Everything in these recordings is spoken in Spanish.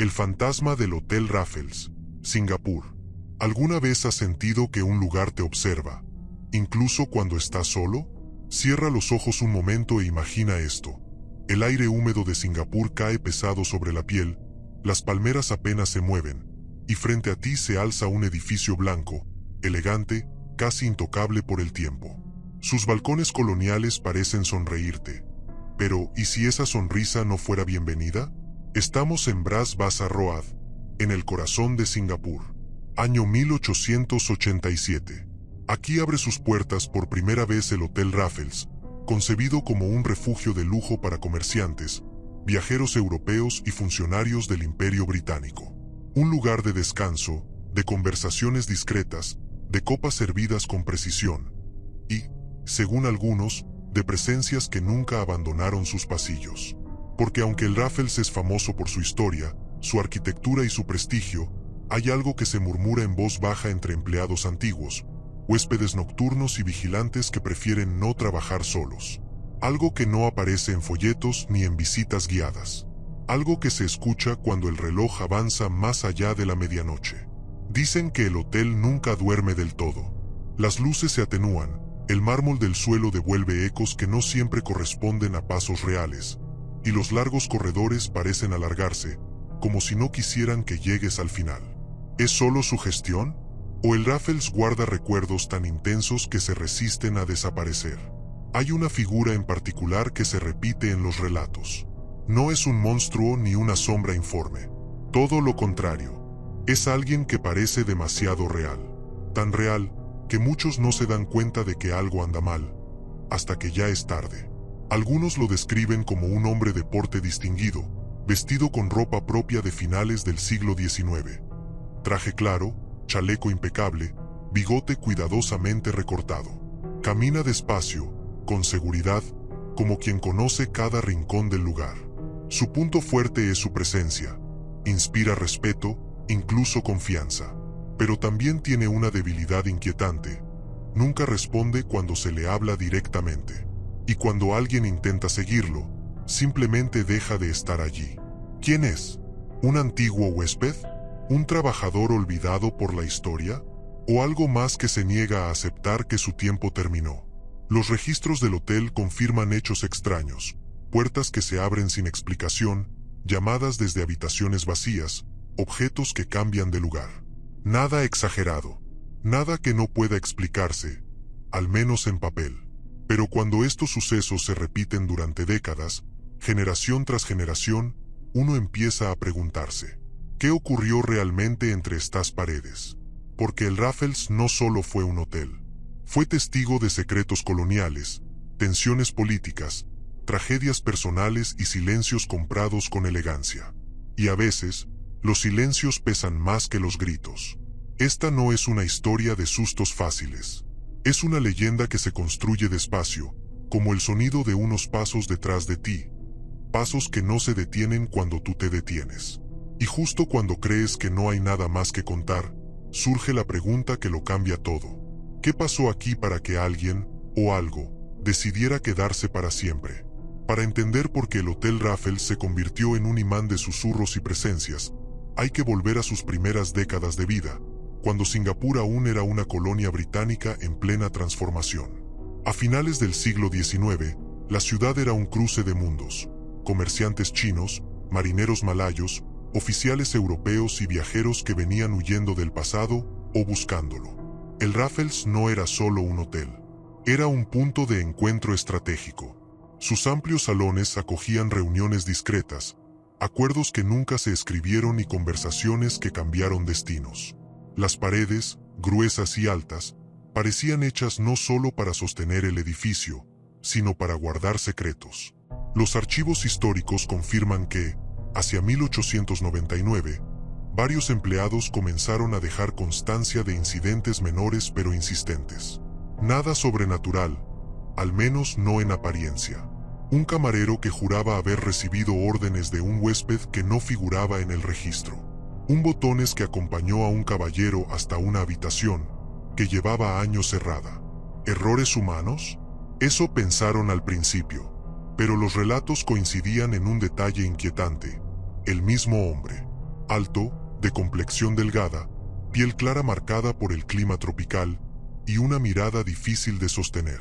El fantasma del Hotel Raffles, Singapur. ¿Alguna vez has sentido que un lugar te observa, incluso cuando estás solo? Cierra los ojos un momento e imagina esto. El aire húmedo de Singapur cae pesado sobre la piel, las palmeras apenas se mueven, y frente a ti se alza un edificio blanco, elegante, casi intocable por el tiempo. Sus balcones coloniales parecen sonreírte. Pero, ¿y si esa sonrisa no fuera bienvenida? Estamos en Bras Basah Road, en el corazón de Singapur. Año 1887. Aquí abre sus puertas por primera vez el Hotel Raffles, concebido como un refugio de lujo para comerciantes, viajeros europeos y funcionarios del Imperio Británico. Un lugar de descanso, de conversaciones discretas, de copas servidas con precisión y, según algunos, de presencias que nunca abandonaron sus pasillos. Porque aunque el Raffles es famoso por su historia, su arquitectura y su prestigio, hay algo que se murmura en voz baja entre empleados antiguos, huéspedes nocturnos y vigilantes que prefieren no trabajar solos. Algo que no aparece en folletos ni en visitas guiadas. Algo que se escucha cuando el reloj avanza más allá de la medianoche. Dicen que el hotel nunca duerme del todo. Las luces se atenúan, el mármol del suelo devuelve ecos que no siempre corresponden a pasos reales, y los largos corredores parecen alargarse, como si no quisieran que llegues al final. ¿Es solo su gestión? ¿O el Raffles guarda recuerdos tan intensos que se resisten a desaparecer? Hay una figura en particular que se repite en los relatos. No es un monstruo ni una sombra informe. Todo lo contrario. Es alguien que parece demasiado real. Tan real que muchos no se dan cuenta de que algo anda mal, hasta que ya es tarde. Algunos lo describen como un hombre de porte distinguido, vestido con ropa propia de finales del siglo XIX. Traje claro, chaleco impecable, bigote cuidadosamente recortado. Camina despacio, con seguridad, como quien conoce cada rincón del lugar. Su punto fuerte es su presencia. Inspira respeto, incluso confianza. Pero también tiene una debilidad inquietante. Nunca responde cuando se le habla directamente. Y cuando alguien intenta seguirlo, simplemente deja de estar allí. ¿Quién es? ¿Un antiguo huésped? ¿Un trabajador olvidado por la historia? ¿O algo más que se niega a aceptar que su tiempo terminó? Los registros del hotel confirman hechos extraños, puertas que se abren sin explicación, llamadas desde habitaciones vacías, objetos que cambian de lugar. Nada exagerado, nada que no pueda explicarse, al menos en papel. Pero cuando estos sucesos se repiten durante décadas, generación tras generación, uno empieza a preguntarse, ¿qué ocurrió realmente entre estas paredes? Porque el Raffles no solo fue un hotel. Fue testigo de secretos coloniales, tensiones políticas, tragedias personales y silencios comprados con elegancia. Y a veces, los silencios pesan más que los gritos. Esta no es una historia de sustos fáciles. Es una leyenda que se construye despacio, como el sonido de unos pasos detrás de ti. Pasos que no se detienen cuando tú te detienes. Y justo cuando crees que no hay nada más que contar, surge la pregunta que lo cambia todo. ¿Qué pasó aquí para que alguien, o algo, decidiera quedarse para siempre? Para entender por qué el Hotel Raffles se convirtió en un imán de susurros y presencias, hay que volver a sus primeras décadas de vida, cuando Singapur aún era una colonia británica en plena transformación. A finales del siglo XIX, la ciudad era un cruce de mundos: comerciantes chinos, marineros malayos, oficiales europeos y viajeros que venían huyendo del pasado o buscándolo. El Raffles no era solo un hotel, era un punto de encuentro estratégico. Sus amplios salones acogían reuniones discretas, acuerdos que nunca se escribieron y conversaciones que cambiaron destinos. Las paredes, gruesas y altas, parecían hechas no solo para sostener el edificio, sino para guardar secretos. Los archivos históricos confirman que, hacia 1899, varios empleados comenzaron a dejar constancia de incidentes menores pero insistentes. Nada sobrenatural, al menos no en apariencia. Un camarero que juraba haber recibido órdenes de un huésped que no figuraba en el registro. Un botones que acompañó a un caballero hasta una habitación que llevaba años cerrada. ¿Errores humanos? Eso pensaron al principio, pero los relatos coincidían en un detalle inquietante: el mismo hombre. Alto, de complexión delgada, piel clara marcada por el clima tropical y una mirada difícil de sostener.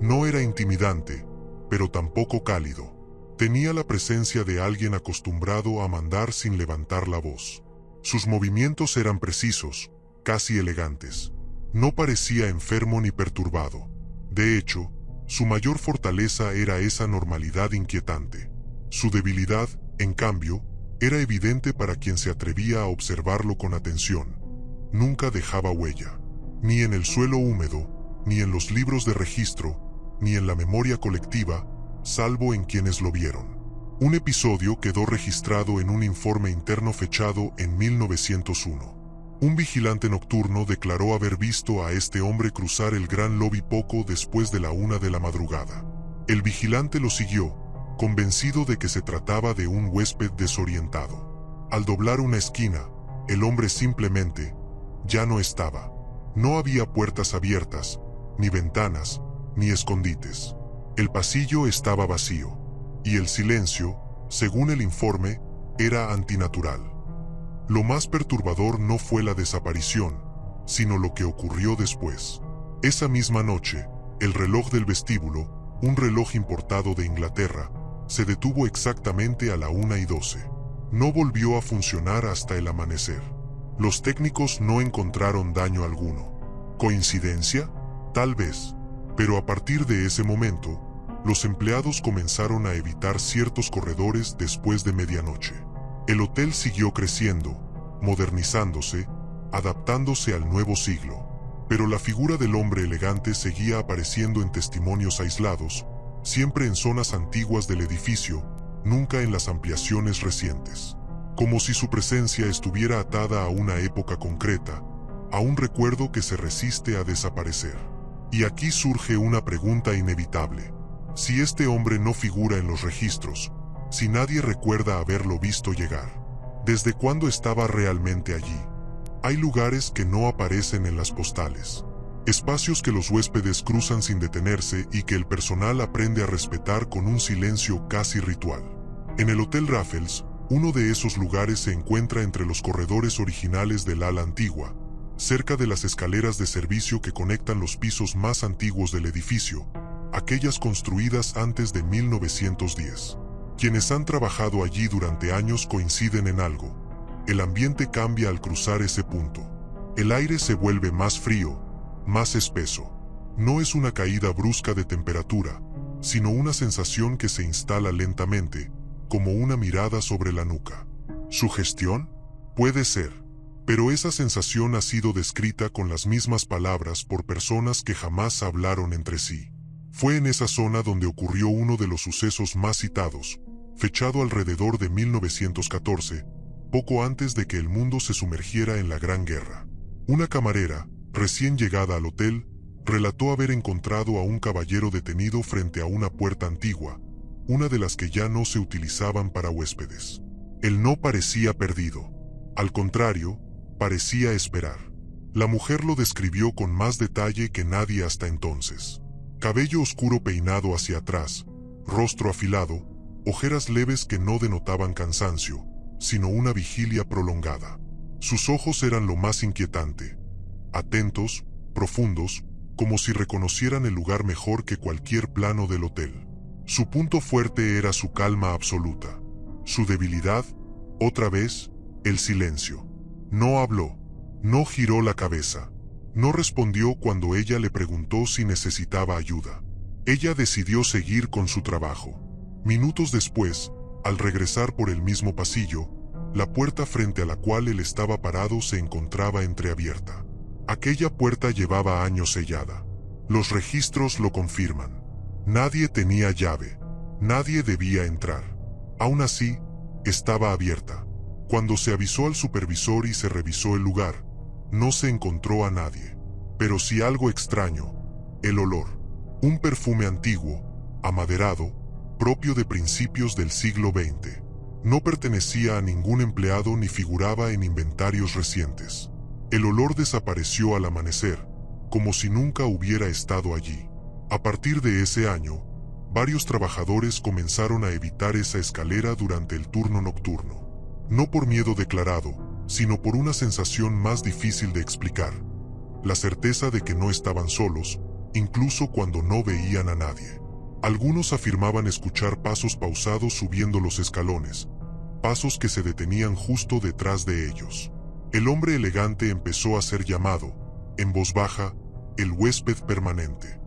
No era intimidante, pero tampoco cálido. Tenía la presencia de alguien acostumbrado a mandar sin levantar la voz. Sus movimientos eran precisos, casi elegantes. No parecía enfermo ni perturbado. De hecho, su mayor fortaleza era esa normalidad inquietante. Su debilidad, en cambio, era evidente para quien se atrevía a observarlo con atención. Nunca dejaba huella, ni en el suelo húmedo, ni en los libros de registro, ni en la memoria colectiva, salvo en quienes lo vieron. Un episodio quedó registrado en un informe interno fechado en 1901. Un vigilante nocturno declaró haber visto a este hombre cruzar el gran lobby poco después de la 1 de la madrugada. El vigilante lo siguió, convencido de que se trataba de un huésped desorientado. Al doblar una esquina, el hombre simplemente ya no estaba. No había puertas abiertas, ni ventanas, ni escondites. El pasillo estaba vacío, y el silencio, según el informe, era antinatural. Lo más perturbador no fue la desaparición, sino lo que ocurrió después. Esa misma noche, el reloj del vestíbulo, un reloj importado de Inglaterra, se detuvo exactamente a la 1:12. No volvió a funcionar hasta el amanecer. Los técnicos no encontraron daño alguno. ¿Coincidencia? Tal vez. Pero a partir de ese momento, los empleados comenzaron a evitar ciertos corredores después de medianoche. El hotel siguió creciendo, modernizándose, adaptándose al nuevo siglo. Pero la figura del hombre elegante seguía apareciendo en testimonios aislados, siempre en zonas antiguas del edificio, nunca en las ampliaciones recientes. Como si su presencia estuviera atada a una época concreta, a un recuerdo que se resiste a desaparecer. Y aquí surge una pregunta inevitable. Si este hombre no figura en los registros, si nadie recuerda haberlo visto llegar, ¿desde cuándo estaba realmente allí? Hay lugares que no aparecen en las postales. Espacios que los huéspedes cruzan sin detenerse y que el personal aprende a respetar con un silencio casi ritual. En el Hotel Raffles, uno de esos lugares se encuentra entre los corredores originales del ala antigua, cerca de las escaleras de servicio que conectan los pisos más antiguos del edificio, aquellas construidas antes de 1910. Quienes han trabajado allí durante años coinciden en algo. El ambiente cambia al cruzar ese punto. El aire se vuelve más frío, más espeso. No es una caída brusca de temperatura, sino una sensación que se instala lentamente, como una mirada sobre la nuca. ¿Sugestión? Puede ser. Pero esa sensación ha sido descrita con las mismas palabras por personas que jamás hablaron entre sí. Fue en esa zona donde ocurrió uno de los sucesos más citados, fechado alrededor de 1914, poco antes de que el mundo se sumergiera en la Gran Guerra. Una camarera, recién llegada al hotel, relató haber encontrado a un caballero detenido frente a una puerta antigua, una de las que ya no se utilizaban para huéspedes. Él no parecía perdido. Al contrario, parecía esperar. La mujer lo describió con más detalle que nadie hasta entonces. Cabello oscuro peinado hacia atrás, rostro afilado, ojeras leves que no denotaban cansancio, sino una vigilia prolongada. Sus ojos eran lo más inquietante. Atentos, profundos, como si reconocieran el lugar mejor que cualquier plano del hotel. Su punto fuerte era su calma absoluta. Su debilidad, otra vez, el silencio. No habló, no giró la cabeza, no respondió cuando ella le preguntó si necesitaba ayuda. Ella decidió seguir con su trabajo. Minutos después, al regresar por el mismo pasillo, la puerta frente a la cual él estaba parado se encontraba entreabierta. Aquella puerta llevaba años sellada. Los registros lo confirman. Nadie tenía llave. Nadie debía entrar. Aún así, estaba abierta. Cuando se avisó al supervisor y se revisó el lugar, no se encontró a nadie. Pero sí algo extraño: el olor. Un perfume antiguo, amaderado, propio de principios del siglo XX. No pertenecía a ningún empleado ni figuraba en inventarios recientes. El olor desapareció al amanecer, como si nunca hubiera estado allí. A partir de ese año, varios trabajadores comenzaron a evitar esa escalera durante el turno nocturno. No por miedo declarado, sino por una sensación más difícil de explicar. La certeza de que no estaban solos, incluso cuando no veían a nadie. Algunos afirmaban escuchar pasos pausados subiendo los escalones, pasos que se detenían justo detrás de ellos. El hombre elegante empezó a ser llamado, en voz baja, el huésped permanente.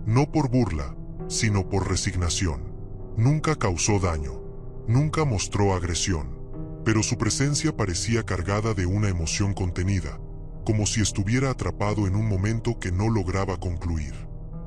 No por burla, sino por resignación. Nunca causó daño, nunca mostró agresión, pero su presencia parecía cargada de una emoción contenida, como si estuviera atrapado en un momento que no lograba concluir.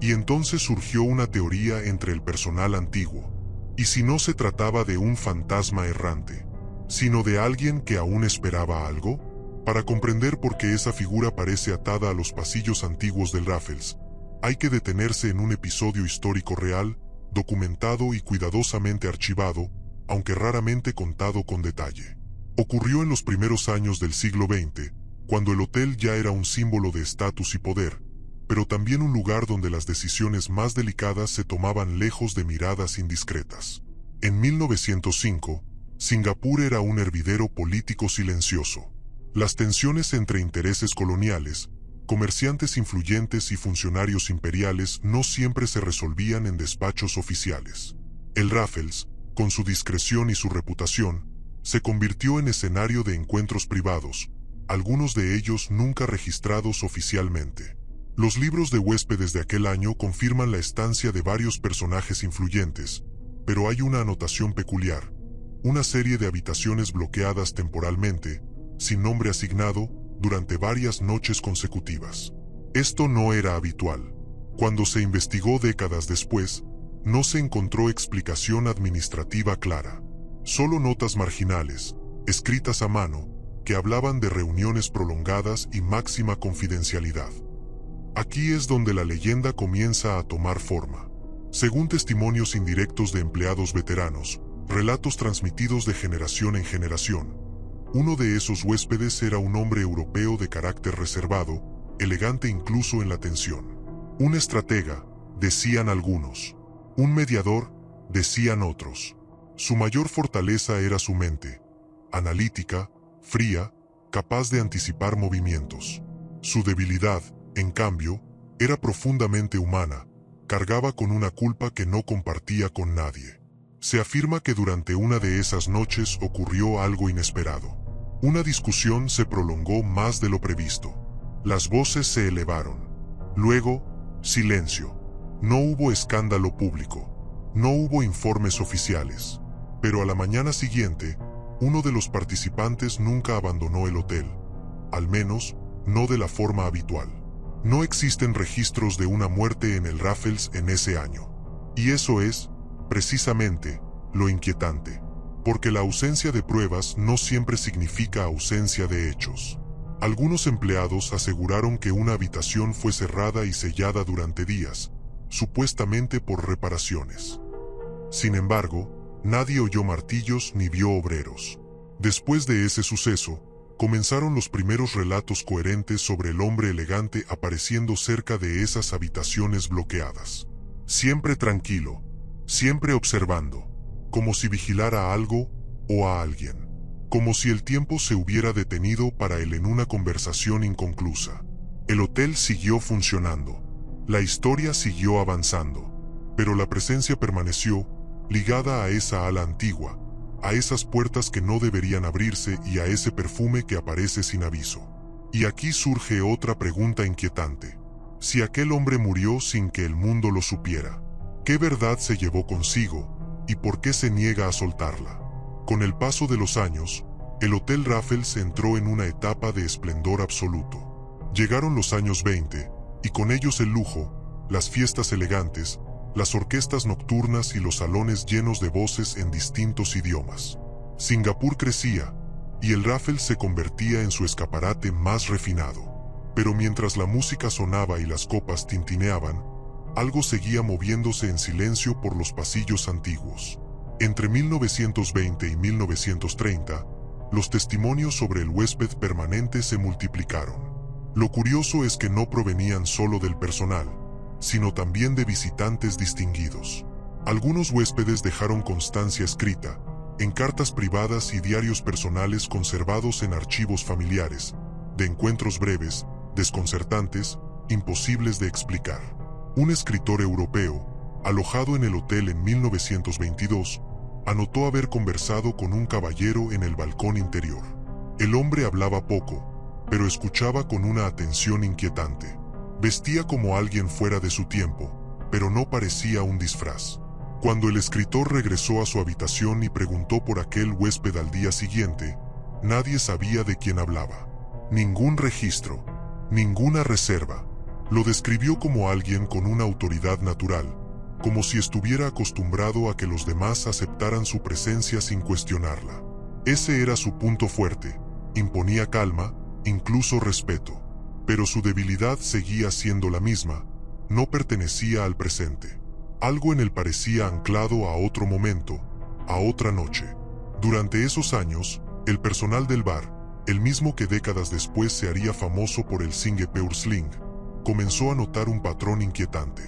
Y entonces surgió una teoría entre el personal antiguo. ¿Y si no se trataba de un fantasma errante, sino de alguien que aún esperaba algo? Para comprender por qué esa figura parece atada a los pasillos antiguos del Raffles, hay que detenerse en un episodio histórico real, documentado y cuidadosamente archivado, aunque raramente contado con detalle. Ocurrió en los primeros años del siglo XX, cuando el hotel ya era un símbolo de estatus y poder, pero también un lugar donde las decisiones más delicadas se tomaban lejos de miradas indiscretas. En 1905, Singapur era un hervidero político silencioso. Las tensiones entre intereses coloniales, comerciantes influyentes y funcionarios imperiales no siempre se resolvían en despachos oficiales. El Raffles, con su discreción y su reputación, se convirtió en escenario de encuentros privados, algunos de ellos nunca registrados oficialmente. Los libros de huéspedes de aquel año confirman la estancia de varios personajes influyentes, pero hay una anotación peculiar, una serie de habitaciones bloqueadas temporalmente, sin nombre asignado, durante varias noches consecutivas. Esto no era habitual. Cuando se investigó décadas después, no se encontró explicación administrativa clara. Solo notas marginales, escritas a mano, que hablaban de reuniones prolongadas y máxima confidencialidad. Aquí es donde la leyenda comienza a tomar forma. Según testimonios indirectos de empleados veteranos, relatos transmitidos de generación en generación, uno de esos huéspedes era un hombre europeo de carácter reservado, elegante incluso en la atención. Un estratega, decían algunos. Un mediador, decían otros. Su mayor fortaleza era su mente, analítica, fría, capaz de anticipar movimientos. Su debilidad, en cambio, era profundamente humana, cargaba con una culpa que no compartía con nadie. Se afirma que durante una de esas noches ocurrió algo inesperado. Una discusión se prolongó más de lo previsto. Las voces se elevaron. Luego, silencio. No hubo escándalo público. No hubo informes oficiales. Pero a la mañana siguiente, uno de los participantes nunca abandonó el hotel. Al menos, no de la forma habitual. No existen registros de una muerte en el Raffles en ese año. Y eso es, precisamente, lo inquietante. Porque la ausencia de pruebas no siempre significa ausencia de hechos. Algunos empleados aseguraron que una habitación fue cerrada y sellada durante días, supuestamente por reparaciones. Sin embargo, nadie oyó martillos ni vio obreros. Después de ese suceso, comenzaron los primeros relatos coherentes sobre el hombre elegante apareciendo cerca de esas habitaciones bloqueadas. Siempre tranquilo, siempre observando, como si vigilara algo o a alguien, como si el tiempo se hubiera detenido para él en una conversación inconclusa. El hotel siguió funcionando, la historia siguió avanzando, pero la presencia permaneció, ligada a esa ala antigua, a esas puertas que no deberían abrirse y a ese perfume que aparece sin aviso. Y aquí surge otra pregunta inquietante. Si aquel hombre murió sin que el mundo lo supiera, ¿qué verdad se llevó consigo y por qué se niega a soltarla? Con el paso de los años, el Hotel Raffles entró en una etapa de esplendor absoluto. Llegaron los años 20, y con ellos el lujo, las fiestas elegantes, las orquestas nocturnas y los salones llenos de voces en distintos idiomas. Singapur crecía, y el Raffles se convertía en su escaparate más refinado. Pero mientras la música sonaba y las copas tintineaban, algo seguía moviéndose en silencio por los pasillos antiguos. Entre 1920 y 1930, los testimonios sobre el huésped permanente se multiplicaron. Lo curioso es que no provenían solo del personal, sino también de visitantes distinguidos. Algunos huéspedes dejaron constancia escrita, en cartas privadas y diarios personales conservados en archivos familiares, de encuentros breves, desconcertantes, imposibles de explicar. Un escritor europeo, alojado en el hotel en 1922, anotó haber conversado con un caballero en el balcón interior. El hombre hablaba poco, pero escuchaba con una atención inquietante. Vestía como alguien fuera de su tiempo, pero no parecía un disfraz. Cuando el escritor regresó a su habitación y preguntó por aquel huésped al día siguiente, nadie sabía de quién hablaba. Ningún registro, ninguna reserva. Lo describió como alguien con una autoridad natural, como si estuviera acostumbrado a que los demás aceptaran su presencia sin cuestionarla. Ese era su punto fuerte, imponía calma, incluso respeto. Pero su debilidad seguía siendo la misma, no pertenecía al presente. Algo en él parecía anclado a otro momento, a otra noche. Durante esos años, el personal del bar, el mismo que décadas después se haría famoso por el Singapore-Sling, comenzó a notar un patrón inquietante.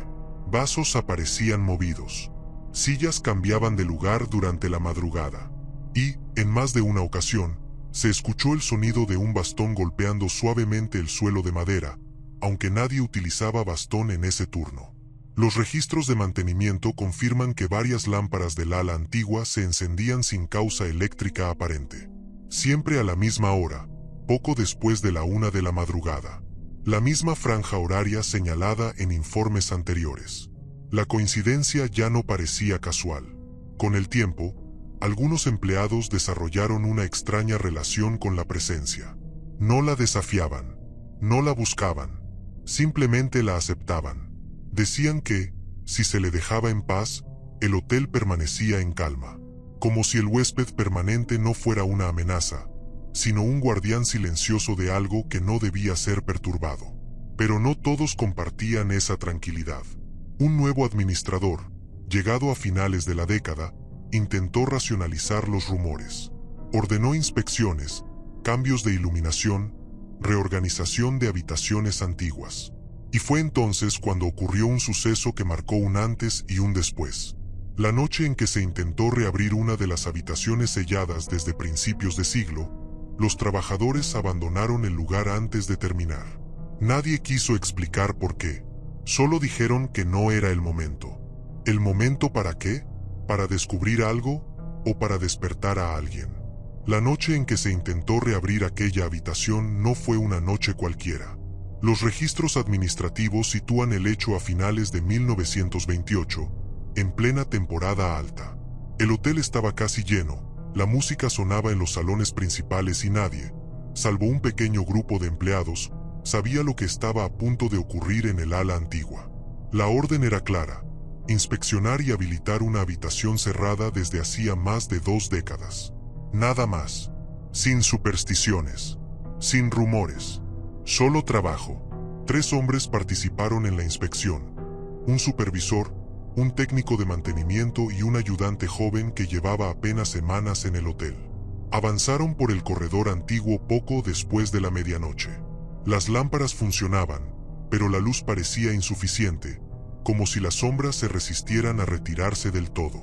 Vasos aparecían movidos. Sillas cambiaban de lugar durante la madrugada. Y, en más de una ocasión, se escuchó el sonido de un bastón golpeando suavemente el suelo de madera, aunque nadie utilizaba bastón en ese turno. Los registros de mantenimiento confirman que varias lámparas del ala antigua se encendían sin causa eléctrica aparente. Siempre a la misma hora, poco después de la 1 de la madrugada. La misma franja horaria señalada en informes anteriores. La coincidencia ya no parecía casual. Con el tiempo, algunos empleados desarrollaron una extraña relación con la presencia. No la desafiaban, no la buscaban, simplemente la aceptaban. Decían que, si se le dejaba en paz, el hotel permanecía en calma. Como si el huésped permanente no fuera una amenaza, sino un guardián silencioso de algo que no debía ser perturbado. Pero no todos compartían esa tranquilidad. Un nuevo administrador, llegado a finales de la década, intentó racionalizar los rumores. Ordenó inspecciones, cambios de iluminación, reorganización de habitaciones antiguas. Y fue entonces cuando ocurrió un suceso que marcó un antes y un después. La noche en que se intentó reabrir una de las habitaciones selladas desde principios de siglo, los trabajadores abandonaron el lugar antes de terminar. Nadie quiso explicar por qué. Solo dijeron que no era el momento. ¿El momento para qué? ¿Para descubrir algo o para despertar a alguien? La noche en que se intentó reabrir aquella habitación no fue una noche cualquiera. Los registros administrativos sitúan el hecho a finales de 1928, en plena temporada alta. El hotel estaba casi lleno, la música sonaba en los salones principales y nadie, salvo un pequeño grupo de empleados, sabía lo que estaba a punto de ocurrir en el ala antigua. La orden era clara: inspeccionar y habilitar una habitación cerrada desde hacía más de 2 décadas. Nada más. Sin supersticiones. Sin rumores. Solo trabajo. 3 hombres participaron en la inspección. Un supervisor, un técnico de mantenimiento y un ayudante joven que llevaba apenas semanas en el hotel. Avanzaron por el corredor antiguo poco después de la medianoche. Las lámparas funcionaban, pero la luz parecía insuficiente, como si las sombras se resistieran a retirarse del todo.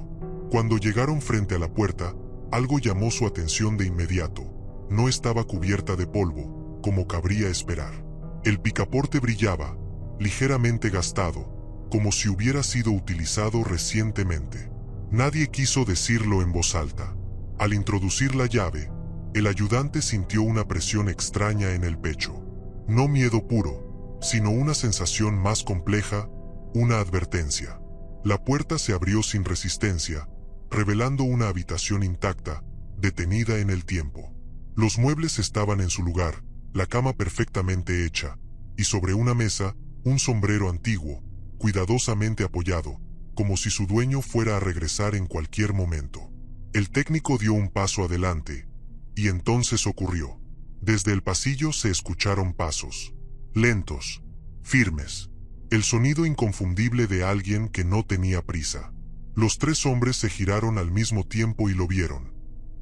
Cuando llegaron frente a la puerta, algo llamó su atención de inmediato. No estaba cubierta de polvo, como cabría esperar. El picaporte brillaba, ligeramente gastado, como si hubiera sido utilizado recientemente. Nadie quiso decirlo en voz alta. Al introducir la llave, el ayudante sintió una presión extraña en el pecho. No miedo puro, sino una sensación más compleja, una advertencia. La puerta se abrió sin resistencia, revelando una habitación intacta, detenida en el tiempo. Los muebles estaban en su lugar, la cama perfectamente hecha, y sobre una mesa, un sombrero antiguo, cuidadosamente apoyado, como si su dueño fuera a regresar en cualquier momento. El técnico dio un paso adelante, y entonces ocurrió. Desde el pasillo se escucharon pasos, lentos, firmes, el sonido inconfundible de alguien que no tenía prisa. Los 3 hombres se giraron al mismo tiempo y lo vieron.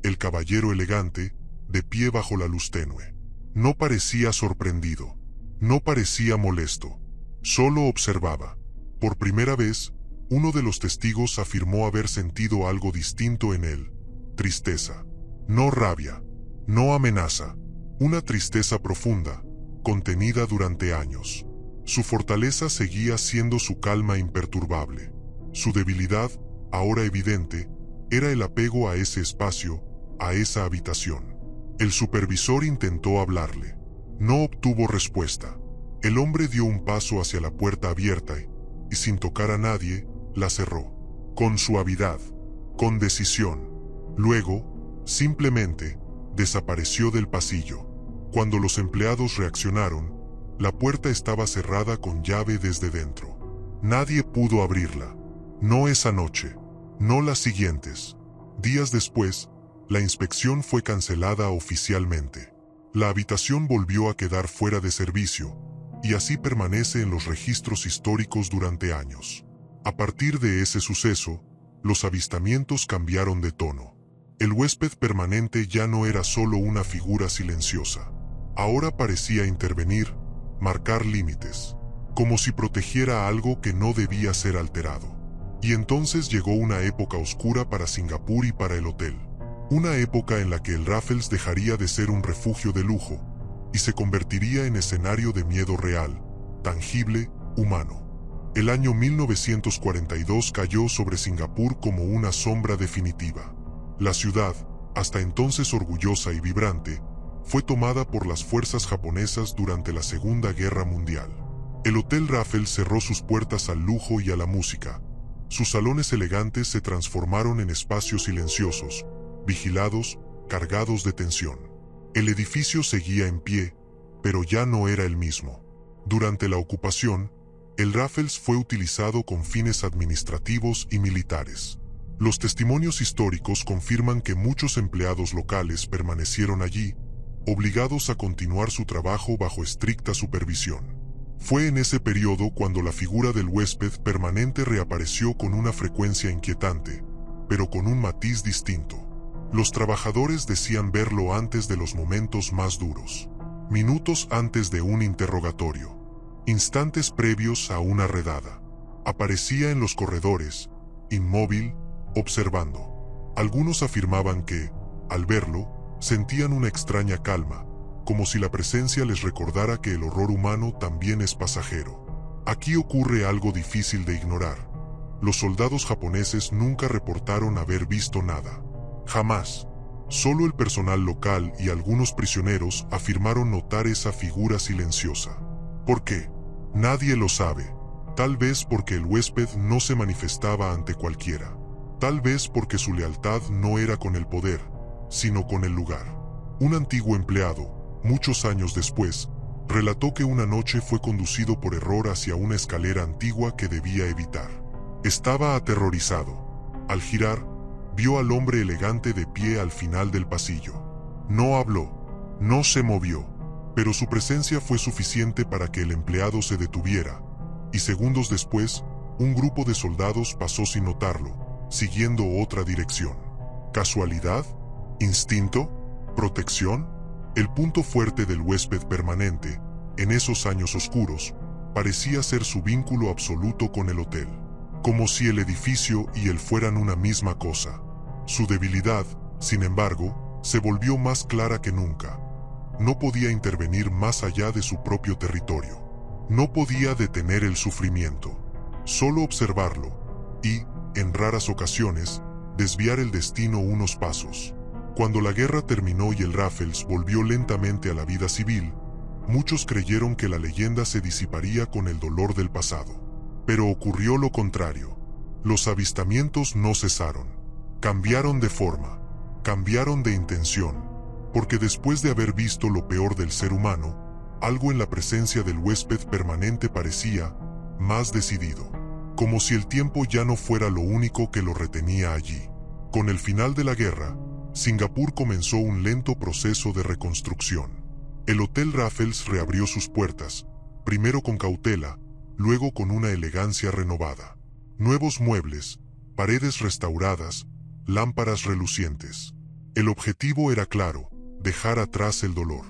El caballero elegante, de pie bajo la luz tenue. No parecía sorprendido, no parecía molesto, solo observaba. Por primera vez, uno de los testigos afirmó haber sentido algo distinto en él, tristeza. No rabia, no amenaza, una tristeza profunda, contenida durante años. Su fortaleza seguía siendo su calma imperturbable. Su debilidad, ahora evidente, era el apego a ese espacio, a esa habitación. El supervisor intentó hablarle. No obtuvo respuesta. El hombre dio un paso hacia la puerta abierta y sin tocar a nadie, la cerró. Con suavidad, con decisión. Luego, simplemente, desapareció del pasillo. Cuando los empleados reaccionaron, la puerta estaba cerrada con llave desde dentro. Nadie pudo abrirla. No esa noche, no las siguientes. Días después, la inspección fue cancelada oficialmente. La habitación volvió a quedar fuera de servicio, y así permanece en los registros históricos durante años. A partir de ese suceso, los avistamientos cambiaron de tono. El huésped permanente ya no era solo una figura silenciosa. Ahora parecía intervenir, marcar límites, como si protegiera algo que no debía ser alterado. Y entonces llegó una época oscura para Singapur y para el hotel. Una época en la que el Raffles dejaría de ser un refugio de lujo y se convertiría en escenario de miedo real, tangible, humano. El año 1942 cayó sobre Singapur como una sombra definitiva. La ciudad, hasta entonces orgullosa y vibrante, fue tomada por las fuerzas japonesas durante la Segunda Guerra Mundial. El Hotel Raffles cerró sus puertas al lujo y a la música. Sus salones elegantes se transformaron en espacios silenciosos, vigilados, cargados de tensión. El edificio seguía en pie, pero ya no era el mismo. Durante la ocupación, el Raffles fue utilizado con fines administrativos y militares. Los testimonios históricos confirman que muchos empleados locales permanecieron allí, obligados a continuar su trabajo bajo estricta supervisión. Fue en ese periodo cuando la figura del huésped permanente reapareció con una frecuencia inquietante, pero con un matiz distinto. Los trabajadores decían verlo antes de los momentos más duros, minutos antes de un interrogatorio, instantes previos a una redada. Aparecía en los corredores, inmóvil, observando. Algunos afirmaban que, al verlo, sentían una extraña calma, como si la presencia les recordara que el horror humano también es pasajero. Aquí ocurre algo difícil de ignorar. Los soldados japoneses nunca reportaron haber visto nada. Jamás. Solo el personal local y algunos prisioneros afirmaron notar esa figura silenciosa. ¿Por qué? Nadie lo sabe. Tal vez porque el huésped no se manifestaba ante cualquiera. Tal vez porque su lealtad no era con el poder, sino con el lugar. Un antiguo empleado, muchos años después, relató que una noche fue conducido por error hacia una escalera antigua que debía evitar. Estaba aterrorizado. Al girar, vio al hombre elegante de pie al final del pasillo. No habló, no se movió, pero su presencia fue suficiente para que el empleado se detuviera, y segundos después, un grupo de soldados pasó sin notarlo, siguiendo otra dirección. ¿Casualidad? ¿Instinto? ¿Protección? El punto fuerte del huésped permanente, en esos años oscuros, parecía ser su vínculo absoluto con el hotel. Como si el edificio y él fueran una misma cosa. Su debilidad, sin embargo, se volvió más clara que nunca. No podía intervenir más allá de su propio territorio. No podía detener el sufrimiento. Solo observarlo y, en raras ocasiones, desviar el destino unos pasos. Cuando la guerra terminó y el Raffles volvió lentamente a la vida civil, muchos creyeron que la leyenda se disiparía con el dolor del pasado. Pero ocurrió lo contrario. Los avistamientos no cesaron. Cambiaron de forma, cambiaron de intención, porque después de haber visto lo peor del ser humano, algo en la presencia del huésped permanente parecía más decidido, como si el tiempo ya no fuera lo único que lo retenía allí. Con el final de la guerra, Singapur comenzó un lento proceso de reconstrucción. El Hotel Raffles reabrió sus puertas, primero con cautela, luego con una elegancia renovada. Nuevos muebles, paredes restauradas, lámparas relucientes. El objetivo era claro, dejar atrás el dolor.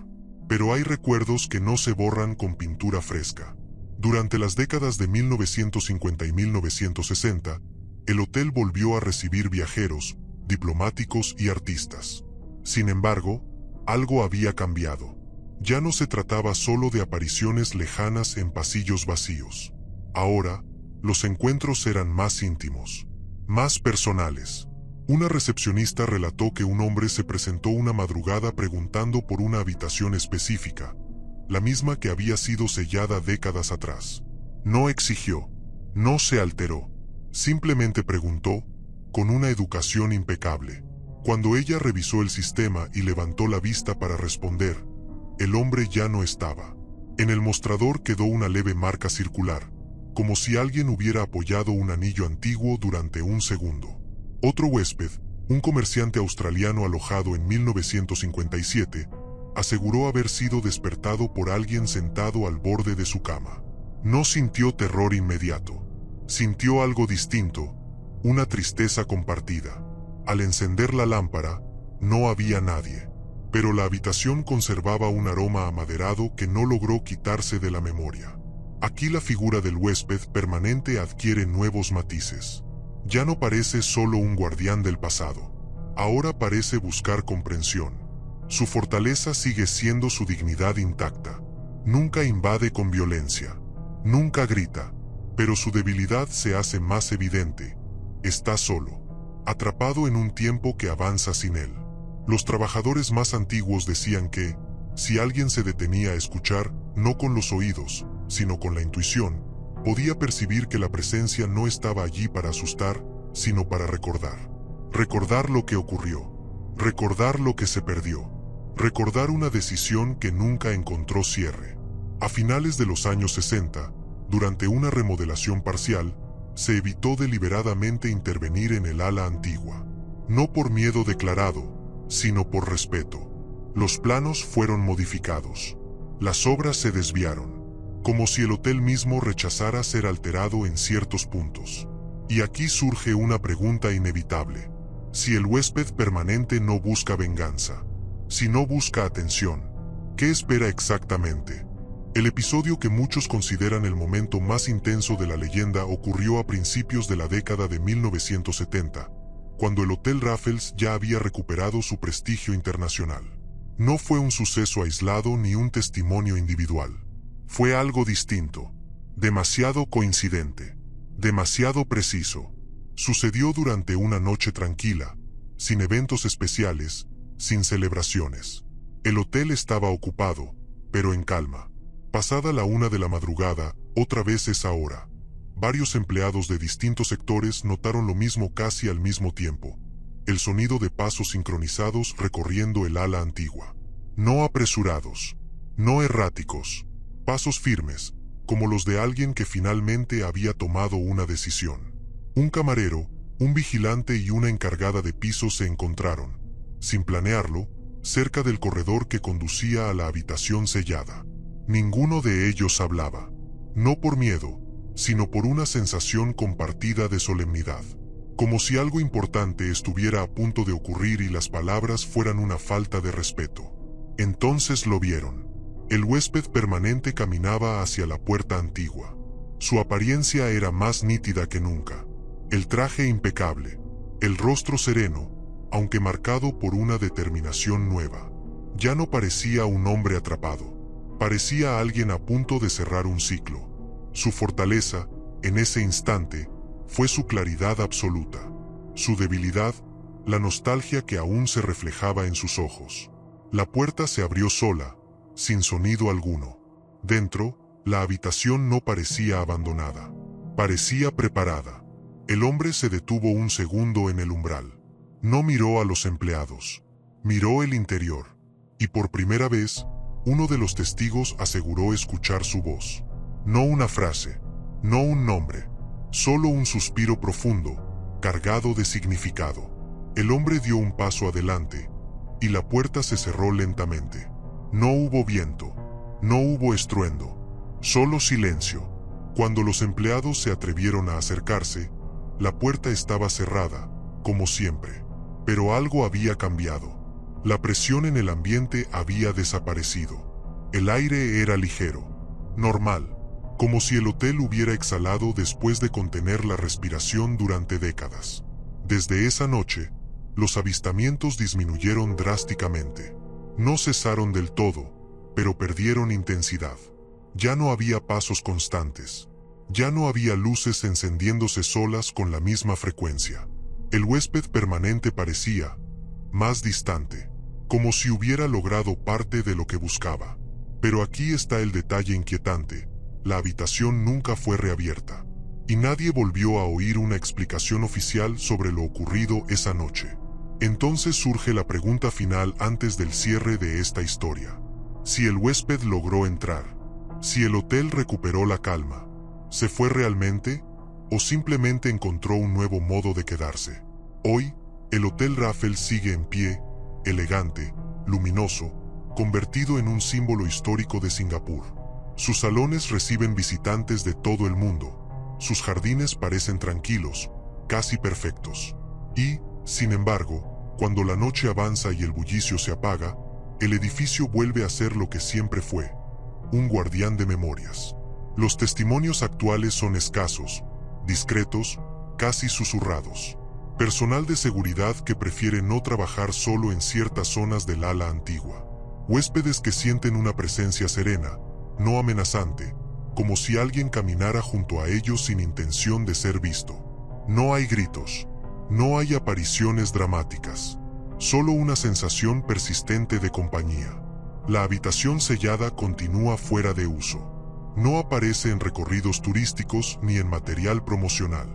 Pero hay recuerdos que no se borran con pintura fresca. Durante las décadas de 1950 y 1960, el hotel volvió a recibir viajeros, diplomáticos y artistas. Sin embargo, algo había cambiado. Ya no se trataba solo de apariciones lejanas en pasillos vacíos. Ahora, los encuentros eran más íntimos, más personales. Una recepcionista relató que un hombre se presentó una madrugada preguntando por una habitación específica, la misma que había sido sellada décadas atrás. No exigió, no se alteró, simplemente preguntó, con una educación impecable. Cuando ella revisó el sistema y levantó la vista para responder, el hombre ya no estaba. En el mostrador quedó una leve marca circular, como si alguien hubiera apoyado un anillo antiguo durante un segundo. Otro huésped, un comerciante australiano alojado en 1957, aseguró haber sido despertado por alguien sentado al borde de su cama. No sintió terror inmediato. Sintió algo distinto, una tristeza compartida. Al encender la lámpara, no había nadie, pero la habitación conservaba un aroma amaderado que no logró quitarse de la memoria. Aquí la figura del huésped permanente adquiere nuevos matices. Ya no parece solo un guardián del pasado. Ahora parece buscar comprensión. Su fortaleza sigue siendo su dignidad intacta. Nunca invade con violencia. Nunca grita. Pero su debilidad se hace más evidente. Está solo, atrapado en un tiempo que avanza sin él. Los trabajadores más antiguos decían que, si alguien se detenía a escuchar, no con los oídos, sino con la intuición, podía percibir que la presencia no estaba allí para asustar, sino para recordar. Recordar lo que ocurrió. Recordar lo que se perdió. Recordar una decisión que nunca encontró cierre. A finales de los años 60, durante una remodelación parcial, se evitó deliberadamente intervenir en el ala antigua. No por miedo declarado, sino por respeto. Los planos fueron modificados. Las obras se desviaron, como si el hotel mismo rechazara ser alterado en ciertos puntos. Y aquí surge una pregunta inevitable. Si el huésped permanente no busca venganza, si no busca atención, ¿qué espera exactamente? El episodio que muchos consideran el momento más intenso de la leyenda ocurrió a principios de la década de 1970, cuando el Hotel Raffles ya había recuperado su prestigio internacional. No fue un suceso aislado ni un testimonio individual. Fue algo distinto, demasiado coincidente, demasiado preciso. Sucedió durante una noche tranquila, sin eventos especiales, sin celebraciones. El hotel estaba ocupado, pero en calma. Pasada la 1 de la madrugada, otra vez esa hora. Varios empleados de distintos sectores notaron lo mismo casi al mismo tiempo. El sonido de pasos sincronizados recorriendo el ala antigua. No apresurados, no erráticos, pasos firmes, como los de alguien que finalmente había tomado una decisión. Un camarero, un vigilante y una encargada de piso se encontraron, sin planearlo, cerca del corredor que conducía a la habitación sellada. Ninguno de ellos hablaba, no por miedo, sino por una sensación compartida de solemnidad, como si algo importante estuviera a punto de ocurrir y las palabras fueran una falta de respeto. Entonces lo vieron. El huésped permanente caminaba hacia la puerta antigua. Su apariencia era más nítida que nunca. El traje impecable, el rostro sereno, aunque marcado por una determinación nueva. Ya no parecía un hombre atrapado. Parecía alguien a punto de cerrar un ciclo. Su fortaleza, en ese instante, fue su claridad absoluta. Su debilidad, la nostalgia que aún se reflejaba en sus ojos. La puerta se abrió sola, sin sonido alguno. Dentro, la habitación no parecía abandonada. Parecía preparada. El hombre se detuvo un segundo en el umbral. No miró a los empleados. Miró el interior. Y por primera vez, uno de los testigos aseguró escuchar su voz. No una frase, no un nombre, solo un suspiro profundo, cargado de significado. El hombre dio un paso adelante, y la puerta se cerró lentamente. No hubo viento, no hubo estruendo, solo silencio. Cuando los empleados se atrevieron a acercarse, la puerta estaba cerrada, como siempre. Pero algo había cambiado. La presión en el ambiente había desaparecido. El aire era ligero, normal, como si el hotel hubiera exhalado después de contener la respiración durante décadas. Desde esa noche, los avistamientos disminuyeron drásticamente. No cesaron del todo, pero perdieron intensidad. Ya no había pasos constantes. Ya no había luces encendiéndose solas con la misma frecuencia. El huésped permanente parecía más distante, como si hubiera logrado parte de lo que buscaba. Pero aquí está el detalle inquietante: la habitación nunca fue reabierta, y nadie volvió a oír una explicación oficial sobre lo ocurrido esa noche. Entonces surge la pregunta final antes del cierre de esta historia. Si el huésped logró entrar, si el hotel recuperó la calma, ¿se fue realmente? ¿O simplemente encontró un nuevo modo de quedarse? Hoy, el Hotel Raffles sigue en pie, elegante, luminoso, convertido en un símbolo histórico de Singapur. Sus salones reciben visitantes de todo el mundo. Sus jardines parecen tranquilos, casi perfectos. Y, sin embargo, cuando la noche avanza y el bullicio se apaga, el edificio vuelve a ser lo que siempre fue: un guardián de memorias. Los testimonios actuales son escasos, discretos, casi susurrados. Personal de seguridad que prefiere no trabajar solo en ciertas zonas del ala antigua. Huéspedes que sienten una presencia serena, no amenazante, como si alguien caminara junto a ellos sin intención de ser visto. No hay gritos, no hay apariciones dramáticas, solo una sensación persistente de compañía. La habitación sellada continúa fuera de uso. No aparece en recorridos turísticos ni en material promocional.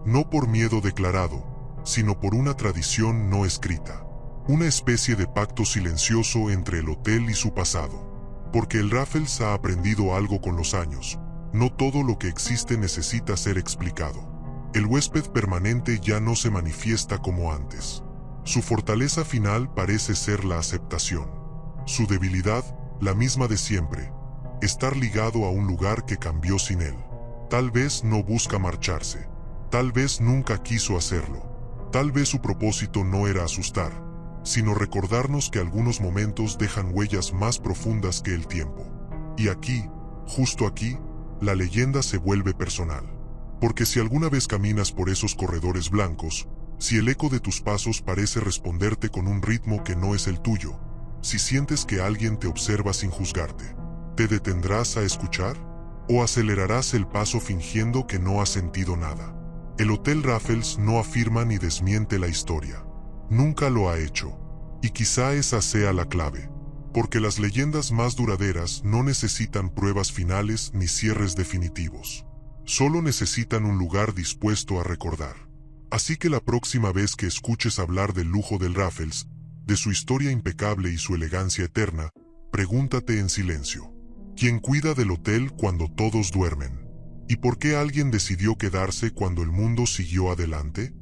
No por miedo declarado, sino por una tradición no escrita. Una especie de pacto silencioso entre el hotel y su pasado. Porque el Raffles ha aprendido algo con los años: no todo lo que existe necesita ser explicado. El huésped permanente ya no se manifiesta como antes. Su fortaleza final parece ser la aceptación. Su debilidad, la misma de siempre: estar ligado a un lugar que cambió sin él. Tal vez no busca marcharse. Tal vez nunca quiso hacerlo. Tal vez su propósito no era asustar, sino recordarnos que algunos momentos dejan huellas más profundas que el tiempo. Y aquí, justo aquí, la leyenda se vuelve personal. Porque si alguna vez caminas por esos corredores blancos, si el eco de tus pasos parece responderte con un ritmo que no es el tuyo, si sientes que alguien te observa sin juzgarte, ¿te detendrás a escuchar? ¿O acelerarás el paso fingiendo que no has sentido nada? El Hotel Raffles no afirma ni desmiente la historia. Nunca lo ha hecho. Y quizá esa sea la clave. Porque las leyendas más duraderas no necesitan pruebas finales ni cierres definitivos. Solo necesitan un lugar dispuesto a recordar. Así que la próxima vez que escuches hablar del lujo del Raffles, de su historia impecable y su elegancia eterna, pregúntate en silencio: ¿quién cuida del hotel cuando todos duermen? ¿Y por qué alguien decidió quedarse cuando el mundo siguió adelante?